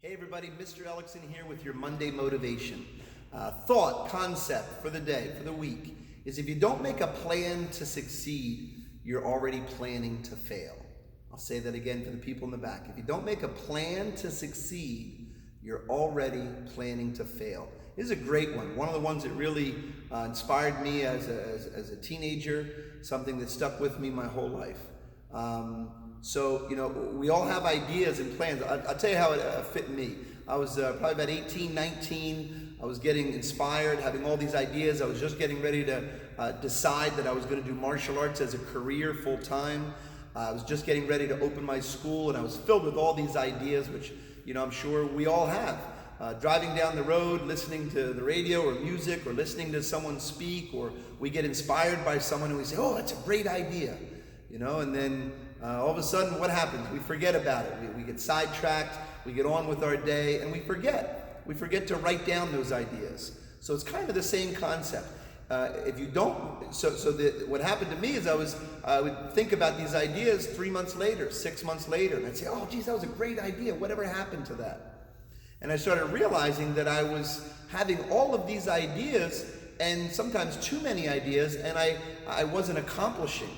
Hey everybody, Mr. Ellickson here with your Monday motivation. Thought, concept for the day, for the week, is if you don't make a plan to succeed, you're already planning to fail. I'll say that again for the people in the back. If you don't make a plan to succeed, you're already planning to fail. This is a great one. One of the ones that really inspired me as a teenager, something that stuck with me my whole life. So, we all have ideas and plans. I'll tell you how it fit me. I was probably about 18, 19. I was getting inspired, having all these ideas. I was just getting ready to decide that I was going to do martial arts as a career full time. I was just getting ready to open my school, and I was filled with all these ideas, which, I'm sure we all have. Driving down the road, listening to the radio or music, or listening to someone speak, or we get inspired by someone and we say, oh, that's a great idea. And then all of a sudden, what happens? We forget about it. We get sidetracked, we get on with our day, and we forget. We forget to write down those ideas. So it's kind of the same concept. If you don't, what happened to me is I would think about these ideas 3 months later, 6 months later, and I'd say, oh, geez, that was a great idea. Whatever happened to that? And I started realizing that I was having all of these ideas, and sometimes too many ideas, and I wasn't accomplishing.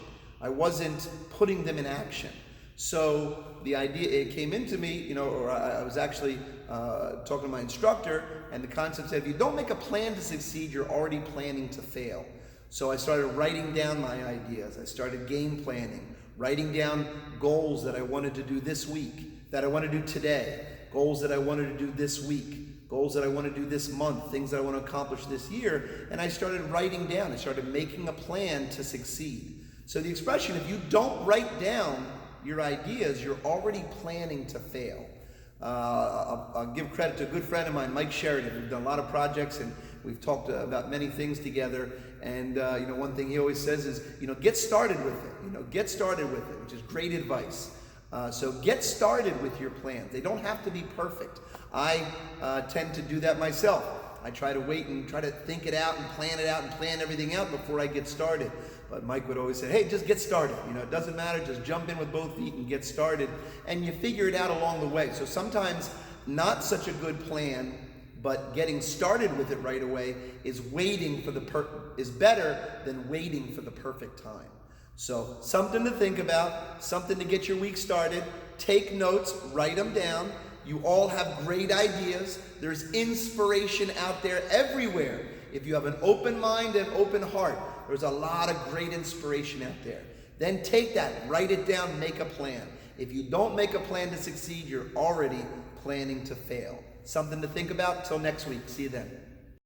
I wasn't putting them in action. So the idea, it came into me, or I was actually talking to my instructor, and the concept said, if you don't make a plan to succeed, you're already planning to fail. So I started writing down my ideas. I started game planning, writing down goals that I wanted to do this week, that I want to do today, goals that I wanted to do this week, goals that I want to do this month, things that I want to accomplish this year. And I started writing down. I started making a plan to succeed. So the expression, if you don't write down your ideas, you're already planning to fail. I'll give credit to a good friend of mine, Mike Sheridan. We've done a lot of projects and we've talked about many things together. And one thing he always says is, get started with it. Get started with it, which is great advice. So get started with your plans. They don't have to be perfect. I tend to do that myself. I try to wait and try to think it out and plan everything out before I get started. But Mike would always say, hey, just get started. It doesn't matter, just jump in with both feet and get started. And you figure it out along the way. So sometimes not such a good plan, but getting started with it right away is better than waiting for the perfect time. So something to think about, something to get your week started. Take notes, write them down. You all have great ideas. There's inspiration out there everywhere. If you have an open mind and open heart, there's a lot of great inspiration out there. Then take that, write it down, make a plan. If you don't make a plan to succeed, you're already planning to fail. Something to think about. Till next week. See you then.